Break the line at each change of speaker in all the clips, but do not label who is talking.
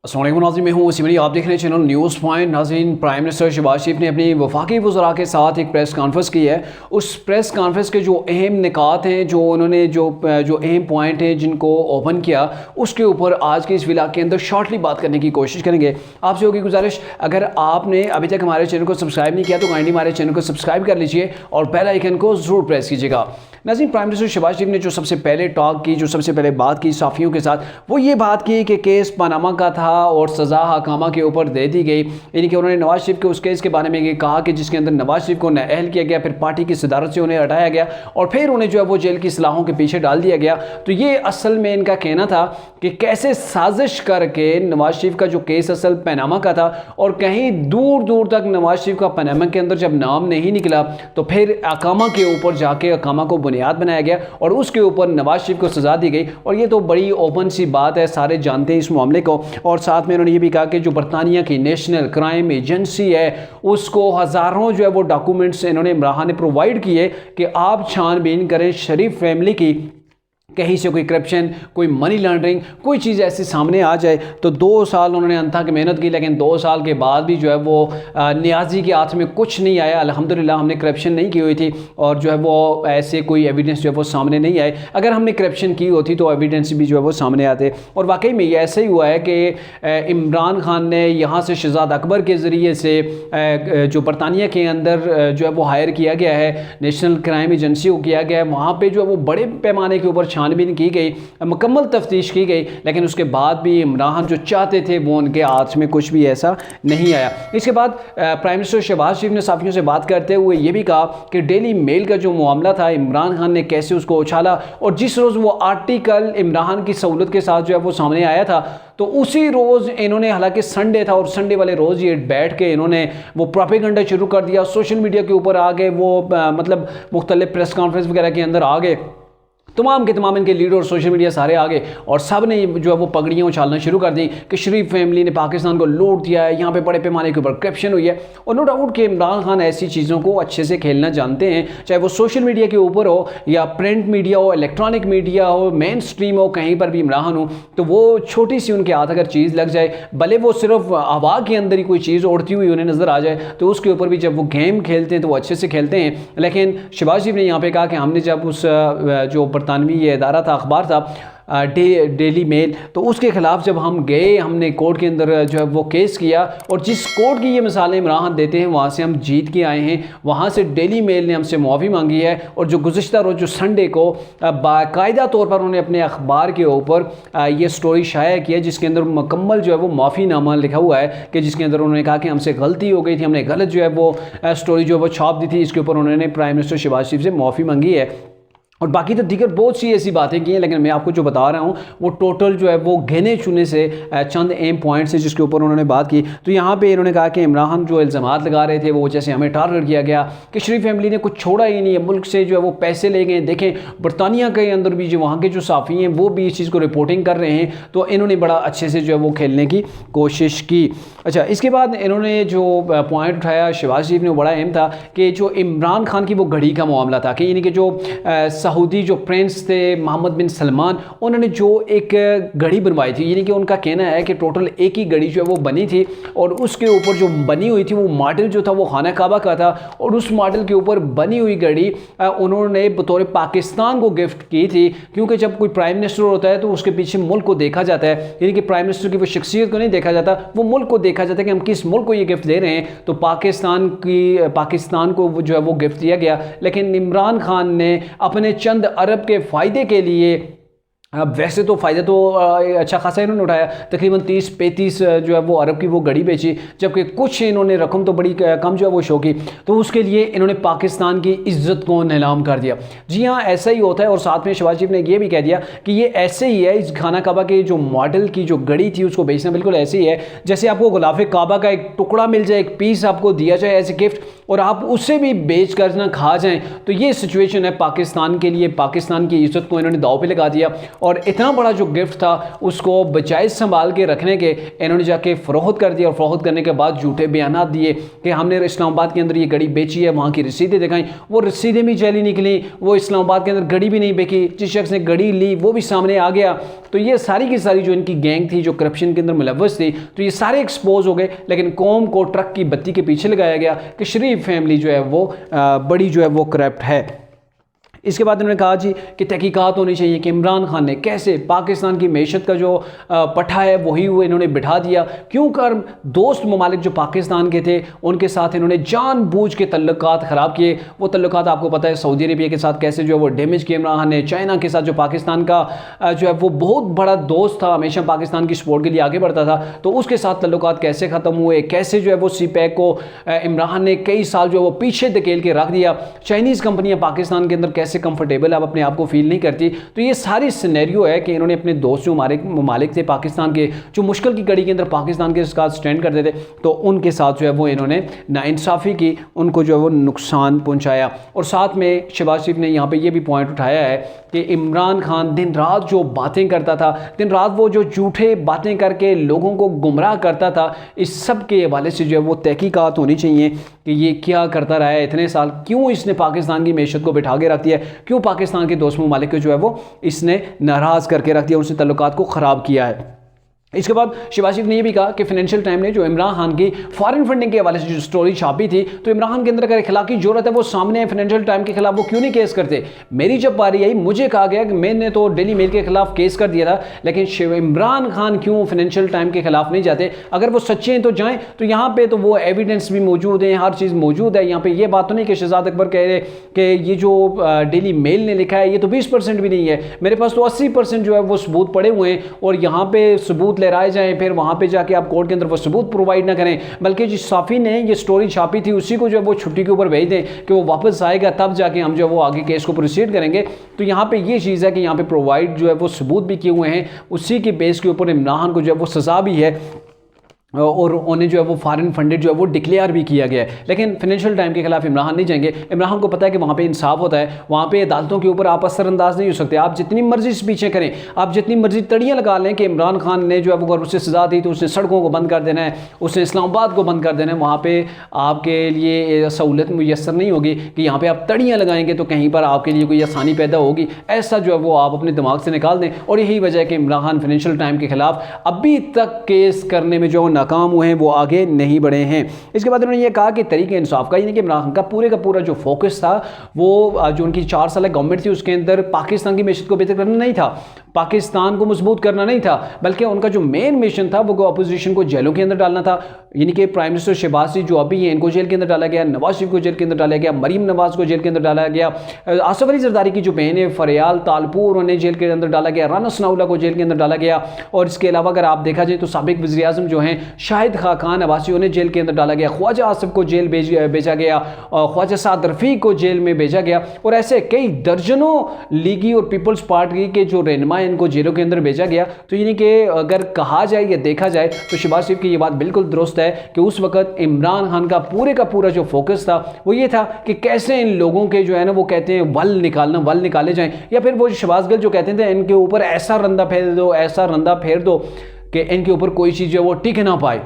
अस्सलाम वालेकुम नाज़रीन, मैं हूँ सिमरी। आप देख रहे हैं चैनल न्यूज़ पॉइंट। नाज़रीन, प्राइम मिनिस्टर शहबाज शरीफ ने अपनी वफाकी वज़रा के साथ एक प्रेस कॉन्फ्रेंस की है। उस प्रेस कॉन्फ्रेंस के जो अहम निकात हैं, जो उन्होंने जो अहम पॉइंट हैं जिनको ओपन किया, उसके ऊपर आज के इस व्लॉग के अंदर शॉर्टली बात करने की कोशिश करेंगे। आपसे होगी गुजारिश, अगर आपने अभी तक हमारे चैनल को सब्सक्राइब नहीं किया तो काइंडली हमारे चैनल को सब्सक्राइब कर लीजिए और बेल आइकन को ज़रूर प्रेस कीजिएगा। नाज़रीन, प्राइम मिनिस्टर शहबाज शरीफ ने जो सबसे पहले टॉक की, जो सबसे पहले बात की सहाफ़ियों के साथ, वो ये बात की कि केस पनामा का था और सज़ा हकामा के ऊपर दे दी गई। यानी कि उन्होंने नवाज शरीफ के उस केस के बारे में ये कहा कि जिसके अंदर नवाज शरीफ को नाअहल किया गया, फिर पार्टी की सदारत से उन्हें हटाया गया और फिर उन्हें जो है वो जेल की सलाहों के पीछे डाल दिया गया। तो ये असल में इनका कहना था कि कैसे साजिश करके नवाज शरीफ का जो केस असल पनामा का था और कहीं दूर दूर तक नवाज शरीफ का पनामा के अंदर जब नाम नहीं निकला तो फिर हकामा के ऊपर जाके हकामा को बुनियाद बनाया गया और उसके ऊपर नवाज शरीफ को सज़ा दी गई। और ये तो बड़ी ओपन सी बात है, सारे जानते हैं इस मामले को। और साथ में उन्होंने ये भी कहा कि जो बरतानिया की नेशनल क्राइम एजेंसी है उसको हज़ारों जो है वो डॉक्यूमेंट्स इन्होंने इमरान ने प्रोवाइड किए कि आप छानबीन करें शरीफ फैमिली की, कहीं से कोई करप्शन, कोई मनी लॉन्ड्रिंग, कोई चीज़ ऐसी सामने आ जाए। तो 2 साल उन्होंने अनथक मेहनत की, लेकिन 2 साल के बाद भी जो है वो नियाजी के हाथ में कुछ नहीं आया। अल्हम्दुलिल्लाह हमने करप्शन नहीं की हुई थी और जो है वो ऐसे कोई एविडेंस जो है वो सामने नहीं आए। अगर हमने करप्शन की होती तो एविडेंस भी जो है वो सामने आते। और वाकई में ये ऐसे ही हुआ है कि इमरान खान ने यहाँ से शहजाद अकबर के ज़रिए से जो बरतानिया के अंदर जो है वो हायर किया गया है, नेशनल क्राइम एजेंसी को किया गया है, वहाँ पर जो है वो बड़े पैमाने के ऊपर छानबीन की गई, मुकम्मल तफ्तीश की गई, लेकिन उसके बाद भी इमरान जो चाहते थे वो उनके हाथ में कुछ भी ऐसा नहीं आया। इसके बाद प्राइम मिनिस्टर शहबाज शरीफ ने साफियों से बात करते हुए ये भी कहा कि डेली मेल का जो मामला था, इमरान खान ने कैसे उसको उछाला और जिस रोज़ वो आर्टिकल इमरान की सहूलत के साथ जो है वो सामने आया था तो उसी रोज़ इन्होंने, हालांकि संडे था और संडे वाले रोज़ ये बैठ के इन्होंने वो प्रोपेगेंडा शुरू कर दिया, सोशल मीडिया के ऊपर आ गए, वो मतलब मुख्तलिफ प्रेस कॉन्फ्रेंस वगैरह के अंदर आ गए, तमाम के तमाम इनके लीडर और सोशल मीडिया सारे आ गए और सब ने जो है वो पगड़ियाँ उछालना शुरू कर दी कि शरीफ फैमिली ने पाकिस्तान को लूट दिया है, यहाँ पे बड़े पैमाने के ऊपर करप्शन हुई है। और नो डाउट कि इमरान खान ऐसी चीज़ों को अच्छे से खेलना जानते हैं, चाहे वो सोशल मीडिया के ऊपर हो या प्रिंट मीडिया हो, इलेक्ट्रॉनिक मीडिया हो, मेन स्ट्रीम हो, कहीं पर भी इमरान हो तो वो छोटी सी उनके हाथ अगर चीज़ लग जाए, भले वो सिर्फ हवा के अंदर ही कोई चीज़ उड़ती हुई उन्हें नज़र आ जाए, तो उसके ऊपर भी जब वो गेम खेलते हैं तो वो अच्छे से खेलते हैं। लेकिन शहबाज शरीफ ने यहाँ पर कहा कि हमने जब उस जो बरतानवी ये इदारा था, अखबार था डेली मेल, तो उसके ख़िलाफ़ जब हम गए, हमने कोर्ट के अंदर जो है वो केस किया और जिस कोर्ट की ये मिसालें इमरान देते हैं वहाँ से हम जीत के आए हैं। वहाँ से डेली मेल ने हमसे मुआफ़ी मांगी है और जो गुज़िश्ता रोज़ जो संडे को बाकायदा तौर पर उन्होंने अपने अखबार के ऊपर ये स्टोरी शाया किया जिसके अंदर मुकम्मल जो है वो माफ़ीनामा लिखा हुआ है कि जिसके अंदर उन्होंने कहा कि हमसे गलती हो गई थी, हमने गलत जो है वो स्टोरी जो है वो छाप दी थी। इसके ऊपर उन्होंने प्राइम मिनिस्टर शहबाज शरीफ से मुआफ़ी मांगी है और बाकी तो दीगर बहुत सी ऐसी बातें की हैं, लेकिन मैं आपको जो बता रहा हूँ वो टोटल जो है वो गिने चुने से चंद एम पॉइंट्स हैं जिसके ऊपर उन्होंने बात की। तो यहाँ पे इन्होंने कहा कि इमरान जो इल्ज़ामात लगा रहे थे वो जैसे हमें टारगेट किया गया कि शरीफ फैमिली ने कुछ छोड़ा ही नहीं है, मुल्क से जो है वो पैसे ले गए। देखें बरतानिया के अंदर भी जो वहाँ के जो साफ़ी हैं वो भी इस चीज़ को रिपोर्टिंग कर रहे हैं, तो इन्होंने बड़ा अच्छे से जो है वो खेलने की कोशिश की। अच्छा, इसके बाद इन्होंने जो पॉइंट उठाया शहबाज शरीफ ने, बड़ा अहम था कि जो इमरान खान की वो घड़ी का मामला था कि यानी कि जो सऊदी जो प्रिंस थे मोहम्मद बिन सलमान, उन्होंने जो एक घड़ी बनवाई थी, यानी कि उनका कहना है कि टोटल एक ही घड़ी जो है वो बनी थी और उसके ऊपर जो बनी हुई थी वो मॉडल जो था वो खाना काबा का था और उस मॉडल के ऊपर बनी हुई घड़ी उन्होंने बतौर पाकिस्तान को गिफ्ट की थी, क्योंकि जब कोई प्राइम मिनिस्टर होता है तो उसके पीछे मुल्क को देखा जाता है, यानी कि प्राइम मिनिस्टर की वो शख्सियत को नहीं देखा जाता, वो मुल्क को देखा जाता है कि हम किस मुल्क को ये गिफ्ट दे रहे हैं। तो पाकिस्तान को जो है वो गिफ्ट दिया गया, लेकिन इमरान खान ने अपने चंद अरब के फ़ायदे के लिए, अब वैसे तो फ़ायदा तो अच्छा खासा इन्होंने उठाया, तकरीबन 30-35 जो है वो अरब की वो घड़ी बेची, जबकि कुछ इन्होंने रकम तो बड़ी कम जो है वो शो की, तो उसके लिए इन्होंने पाकिस्तान की इज़्ज़त को नीलाम कर दिया। जी हाँ, ऐसा ही होता है। और साथ में शहबाज शरीफ ने ये भी कह दिया कि ये ऐसे ही है, इस खाना काबा के जो मॉडल की जो घड़ी थी उसको बेचना बिल्कुल ऐसे ही है जैसे आपको गुलाफ काबा का एक टुकड़ा मिल जाए, एक पीस आपको दिया जाए एज ए गिफ्ट और आप उससे भी बेच कर ना खा जाएँ। तो ये सिचुएशन है पाकिस्तान के लिए, पाकिस्तान की इज़्ज़त को इन्होंने दाव पे लगा दिया। और इतना बड़ा जो गिफ्ट था उसको बचाए संभाल के रखने के इन्होंने जाके फ़रोख्त कर दिया, और फ़रोख्त करने के बाद झूठे बयान दिए कि हमने इस्लामाबाद के अंदर ये घड़ी बेची है, वहाँ की रसीदें दिखाई, वो रसीदें भी जैली निकली, वो इस्लामाबाद के अंदर घड़ी भी नहीं बेची, जिस शख्स ने घड़ी ली वो भी सामने आ गया। तो ये सारी की सारी जो इनकी गैंग थी जो करप्शन के अंदर मुलव्वस थी, तो ये सारे एक्सपोज हो गए। लेकिन कौम को ट्रक की बत्ती के पीछे लगाया गया कि शरीफ फैमिली जो है वो बड़ी जो है वो करप्ट है। इसके बाद उन्होंने कहा जी कि तहकीकात होनी चाहिए कि इमरान खान ने कैसे पाकिस्तान की मैशत का जो पट्टा है वही वो इन्होंने बिठा दिया, क्यों कर दोस्त ममालिक जो पाकिस्तान के थे उनके साथ इन्होंने जानबूझ के तल्लुकात ख़राब किए। वो तल्लुकात आपको पता है सऊदी अरबिया के साथ कैसे जो है वो डैमेज किए इमरान खान ने, चाइना के साथ जो पाकिस्तान का जो है वो बहुत बड़ा दोस्त था, हमेशा पाकिस्तान की सपोर्ट के लिए आगे बढ़ता था, तो उसके साथ तल्लुकात कैसे ख़त्म हुए, कैसे जो है वो CPEC को इमरान ने कई साल जो है वो पीछे धकेल के रख दिया, चाइनीज़ कंपनियाँ पाकिस्तान के अंदर कैसे कंफर्टेबल आप अपने आप को फील नहीं करती। तो ये सारी सिनेरियो है कि इन्होंने अपने दोस्त जो हमारे ममालिक थे पाकिस्तान के, जो मुश्किल की कड़ी के अंदर पाकिस्तान के साथ स्टैंड करते थे, तो उनके साथ जो है वो इन्होंने नाइंसाफ़ी की, उनको जो है वो नुकसान पहुंचाया। और साथ में शहबाज शरीफ ने यहाँ पे ये भी पॉइंट उठाया है कि इमरान खान दिन रात जो बातें करता था, दिन रात वो जो झूठे बातें करके लोगों को गुमराह करता था, इस सब के हवाले से जो है वो तहकीकात होनी चाहिए कि ये क्या करता रहा है इतने साल, क्यों इसने पाकिस्तान की मैशत को बिठा के रख दिया, क्यों पाकिस्तान के दोस्त ममालिक को जो है वो इसने नाराज़ करके रख दिया, उनसे तल्लुकात को ख़राब किया है। इसके बाद शहबाज शरीफ ने यह भी कहा कि फाइनेंशियल टाइम ने जो इमरान खान की फॉरेन फंडिंग के हवाले से जो स्टोरी छापी थी, तो इमरान खान के अंदर अगर इखलाकी जरूरत है वो सामने है, फाइनेंशियल टाइम के खिलाफ वो क्यों नहीं केस करते। मेरी जब बारी आई मुझे कहा गया कि मैंने तो डेली मेल के खिलाफ केस कर दिया था, लेकिन इमरान खान क्यों फाइनेंशियल टाइम के खिलाफ नहीं जाते। अगर वो सच्चे हैं तो जाएं, तो यहाँ पे तो वो एविडेंस भी मौजूद है, हर चीज़ मौजूद है। यहाँ पे ये बात तो नहीं कि शहजाद अकबर कह रहे कि ये जो डेली मेल ने लिखा है ये तो 20% भी नहीं है, मेरे पास तो 80% जो है वो सबूत पड़े हुए हैं, और यहाँ पे सबूत लहराए जाएँ, फिर वहाँ पे जाके आप कोर्ट के अंदर वो सबूत प्रोवाइड ना करें, बल्कि जिस साफ़ी ने ये स्टोरी छापी थी उसी को जो है वो छुट्टी के ऊपर भेज दें कि वो वापस आएगा, तब जाके हम जो है वो आगे केस को प्रोसीड करेंगे। तो यहाँ पे ये चीज़ है कि यहाँ पे प्रोवाइड जो है वो सबूत भी किए हुए हैं, उसी के बेस के ऊपर इमरान को जो है वो सज़ा भी है, और उन्हें जो है वो फॉरेन फंडेड जो है वो डिक्लेयर भी किया गया है। लेकिन फाइनेंशियल टाइम के खिलाफ इमरान नहीं जाएंगे। इमरान को पता है कि वहाँ पे इंसाफ होता है, वहाँ पे अदालतों के ऊपर आप असरअंदाज नहीं हो सकते। आप जितनी मर्जी पीछे करें, आप जितनी मर्जी तड़ियाँ लगा लें कि इमरान खान ने जो है वो अगर उसे सज़ा दी तो उसने सड़कों को बंद कर देना है, उसने इस्लामाबाद को बंद कर देना है, वहाँ पर आपके लिए सहूलत मुयसर नहीं होगी कि यहाँ पर आप तड़ियाँ लगाएंगे तो कहीं पर आपके लिए कोई आसानी पैदा होगी। ऐसा जो है वो आप अपने दिमाग से निकाल दें। और यही वजह है कि इमरान खान फाइनेंशियल टाइम के खिलाफ अभी तक केस करने में जो नाकाम हुए हैं, वो आगे नहीं बढ़े हैं। इसके बाद उन्होंने ये कहा कि तरीके इंसाफ का, यानी कि इमरान खान का पूरा जो फोकस था वो जो उनकी 4 साल गवर्नमेंट थी उसके अंदर पाकिस्तान की मैशत को बेहतर करना नहीं था, पाकिस्तान को मजबूत करना नहीं था, बल्कि उनका जो मेन मिशन था वो अपोजिशन को जेलों के अंदर डालना था। यानी कि प्राइम मिनिस्टर शहबाज शरीफ जो अभी हैं इनको जेल के अंदर डाला गया, नवाज शरीफ को जेल के अंदर डाला गया, मरीम नवाज को जेल के अंदर डाला गया, आसिफ अली जरदारी की जो बहन है फरियाल तालपुर उन्हें जेल के अंदर डाला गया, राना सनाउल्लाह को जेल के अंदर डाला गया। और इसके अलावा अगर आप देखा जाए तो साबिक वज़ीर आज़म जो हैं शाहिद खान अब्बासी उन्हें जेल के अंदर डाला गया, ख्वाजा आसिफ को जेल भेजा गया, और ख्वाजा साद रफ़ीक को जेल में भेजा गया, और ऐसे कई दर्जनों लीगी और पीपल्स पार्टी के जो रहनुमा इनको जेलों के अंदर भेजा गया। तो यानी कि अगर कहा जाए या देखा जाए तो शहबाज शरीफ की ये बात बिल्कुल दुरुस्त है कि उस वक्त इमरान खान का पूरा जो फोकस था वो ये था कि कैसे इन लोगों के जो है ना वो कहते हैं वल निकाले जाएं, या फिर वो शहबाज गिल जो कहते थे इनके ऊपर ऐसा रंदा फेर दो कि इनके ऊपर कोई चीज़ जो है वो टिक ना पाए,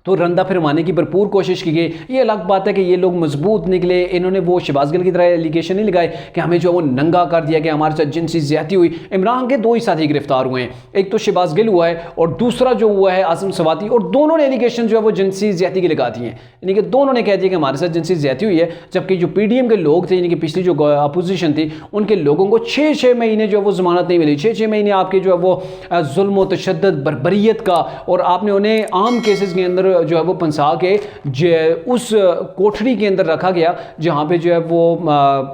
तो रंदा फिरवाने की भरपूर कोशिश की गई। ये अलग बात है कि ये लोग मजबूत निकले, इन्होंने वो शहबाज गिल की तरह एलिगेशन नहीं लगाए कि हमें जो वो नंगा कर दिया कि हमारे साथ जिनसी ज्यादती हुई। इमरान के 2 ही साथी गिरफ्तार हुए हैं, एक तो शहबाज गिल हुआ है और दूसरा जो हुआ है आसिम सवाती, और दोनों ने एलिगेशन जो है वो जिनसी ज्यादती की लगा दी है, यानी कि दोनों ने कह दिया कि हमारे साथ जिनसी ज्यादती हुई है। जबकि जो PDM के लोग थे, यानी कि पिछली जो अपोजिशन थी, उनके लोगों को 6-6 महीने जो है वो जमानत नहीं मिली, 6-6 महीने आपके जो है वो जुल्म व तशद्दुद बर्बरियत का, और आपने उन्हें आम केसेस के अंदर जो है वो पंसा के उस कोठरी के अंदर रखा गया जहां पे जो है वो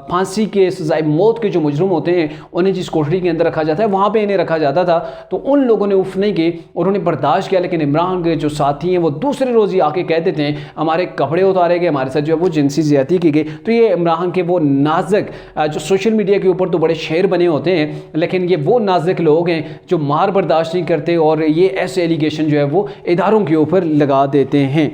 फांसी के सजाए मौत के जो मुजरिम होते हैं उन्हें जिस कोठरी के अंदर रखा जाता है वहां पे इन्हें रखा जाता था। तो उन लोगों ने उफ नहीं की और उन्हें बर्दाश्त किया। लेकिन इमरान के जो साथी हैं वो दूसरे रोज़ ही आके कह देते हैं हमारे कपड़े उतारे गए, हमारे साथ जो है वो जिनसी ज्यादती की गई। तो ये इमरान के वो नाजुक जो सोशल मीडिया के ऊपर तो बड़े शेर बने होते हैं, लेकिन ये वो नाजुक लोग हैं जो मार बर्दाश्त नहीं करते और ये ऐसे एलिगेशन जो है वो इदारों के ऊपर लगा देते हैं।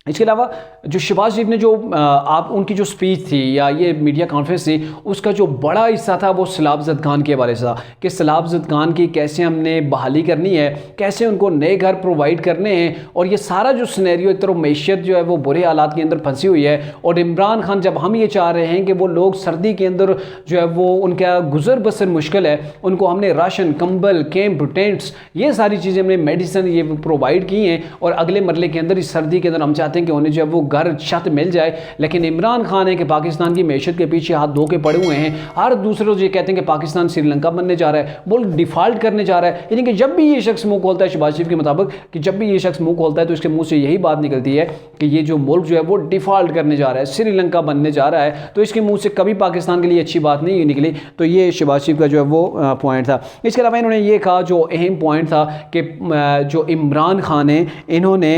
इसके अलावा जो शहबाज शरीफ ने जो आप उनकी जो स्पीच थी या ये मीडिया कॉन्फ्रेंस थी, उसका जो बड़ा हिस्सा था वो सैलाब ज़द खान के हवाले से था कि सैलाब ज़द खान की कैसे हमने बहाली करनी है, कैसे उनको नए घर प्रोवाइड करने हैं। और ये सारा जो सिनेरियो, एक तरफ मैशियत जो है वो बुरे हालात के अंदर फंसी हुई है, और इमरान खान जब हम ये चाह रहे हैं कि वो लोग सर्दी के अंदर जो है वो उनका गुजर बसर मुश्किल है, उनको हमने राशन, कंबल, कैंप, टेंट्स, ये सारी चीज़ें हमने मेडिसिन ये प्रोवाइड की हैं, और अगले मरले के अंदर इस सर्दी के अंदर हम चाहते हैं कि उन्हें जो है वो घर छत मिल जाए। लेकिन इमरान खान है कि पाकिस्तान की मैशत के पीछे हाथ धो के पड़े हुए हैं। हर दूसरे रोज ये कहते हैं कि पाकिस्तान श्रीलंका बनने जा रहा है, मुल्क डिफॉल्ट करने जा रहा है। यानी कि जब भी ये शख्स मुंह खोलता है, शहबाज शरीफ के मुताबिक, कि जब भी ये शख्स मुंह खोलता है तो इसके मुंह से यही बात निकलती है कि ये जो मुल्क जो है वो डिफॉल्ट करने जा रहा है, श्रीलंका बनने जा रहा है। तो इसके मुंह से कभी पाकिस्तान के लिए अच्छी बात नहीं निकली। तो ये शहबाज शरीफ का जो है वो पॉइंट था। इसके अलावा इन्होंने ये कहा, जो अहम पॉइंट था, कि जो इमरान खान है इन्होंने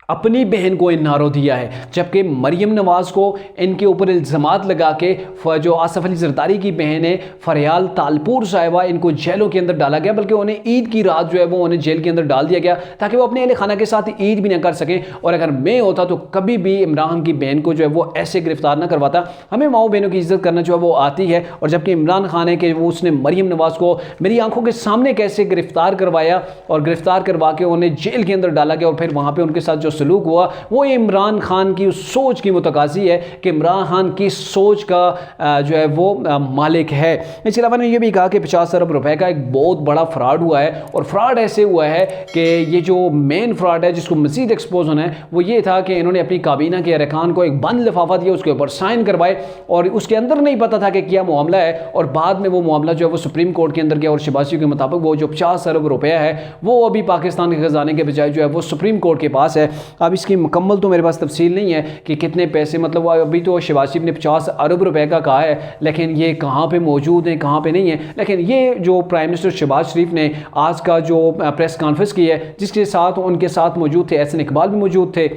अपनी बहन को इन्हारो दिया है, जबकि मरियम नवाज़ को इनके ऊपर इल्ज़ामात लगा के जो आसफ अली ज़रदारी की बहन है फरियाल तालपुर साहिबा, इनको जेलों के अंदर डाला गया, बल्कि उन्हें ईद की रात जो है वो उन्हें जेल के अंदर डाल दिया गया ताकि वो अपने अहले खाना के साथ ईद भी ना कर सकें। और अगर मैं होता तो कभी भी इमरान की बहन को जो है वो ऐसे गिरफ्तार ना करवाता। हमें माओ बहनों की इज्जत करना जो है वो आती है, और जबकि इमरान खान है कि वो उसने मरियम नवाज़ को मेरी आंखों के सामने कैसे गिरफ्तार करवाया, और गिरफ्तार करवा के उन्हें जेल के अंदर डाला गया, और फिर वहाँ पर उनके साथ जो सलूक हुआ वो इमरान खान की उस सोच की मुतकासी है कि इमरान खान की सोच का जो है वो मालिक है। इसके अलावा ने यह भी कहा कि 50 अरब रुपए का एक बहुत बड़ा फ्रॉड हुआ है, और फ्रॉड ऐसे हुआ है कि ये जो मेन फ्रॉड है जिसको मजीद एक्सपोज होना है वो ये था कि इन्होंने अपनी काबीना के अरकान को एक बंद लिफाफा दिया, उसके ऊपर साइन करवाए, और उसके अंदर नहीं पता था कि क्या मामला है, और बाद में वो मामला जो है वो सुप्रीम कोर्ट के अंदर गया, और शहबाज शरीफ के मुताबिक वो जो 50 अरब रुपया है वो अभी पाकिस्तान के खजाने के बजाय जो है वो सुप्रीम कोर्ट के पास है। अब इसकी मुकम्मल तो मेरे पास तफसील नहीं है कि कितने पैसे, मतलब अभी तो शहबाज शरीफ ने 50 अरब रुपए का कहा है, लेकिन ये कहाँ पे मौजूद है कहाँ पे नहीं है। लेकिन ये जो प्राइम मिनिस्टर शहबाज शरीफ ने आज का जो प्रेस कॉन्फ्रेंस की है, जिसके साथ उनके साथ मौजूद थे एहसन इकबाल भी मौजूद थे,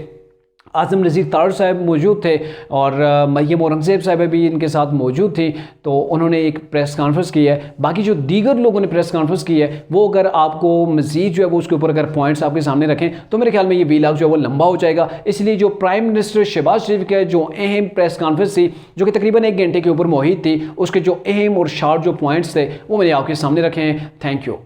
आज़म नज़ीर तार साहब मौजूद थे, और मरियम औरंगज़ेब साहब भी इनके साथ मौजूद थी। तो उन्होंने एक प्रेस कॉन्फ्रेंस की है। बाकी जो दीगर लोगों ने प्रेस कॉन्फ्रेंस की है वो अगर आपको मज़ीद जो है वो उसके ऊपर अगर पॉइंट्स आपके सामने रखें तो मेरे ख्याल में ये वीलॉग जो है वो लंबा हो जाएगा। इसलिए जो प्राइम मिनिस्टर शहबाज शरीफ के जो अहम प्रेस कॉन्फ्रेंस थी, जो कि तकरीबन 1 घंटे के ऊपर मुहित थी, उसके जो अहम और शार्ट जो पॉइंट्स थे वो मैंने आपके सामने रखे हैं। Thank you.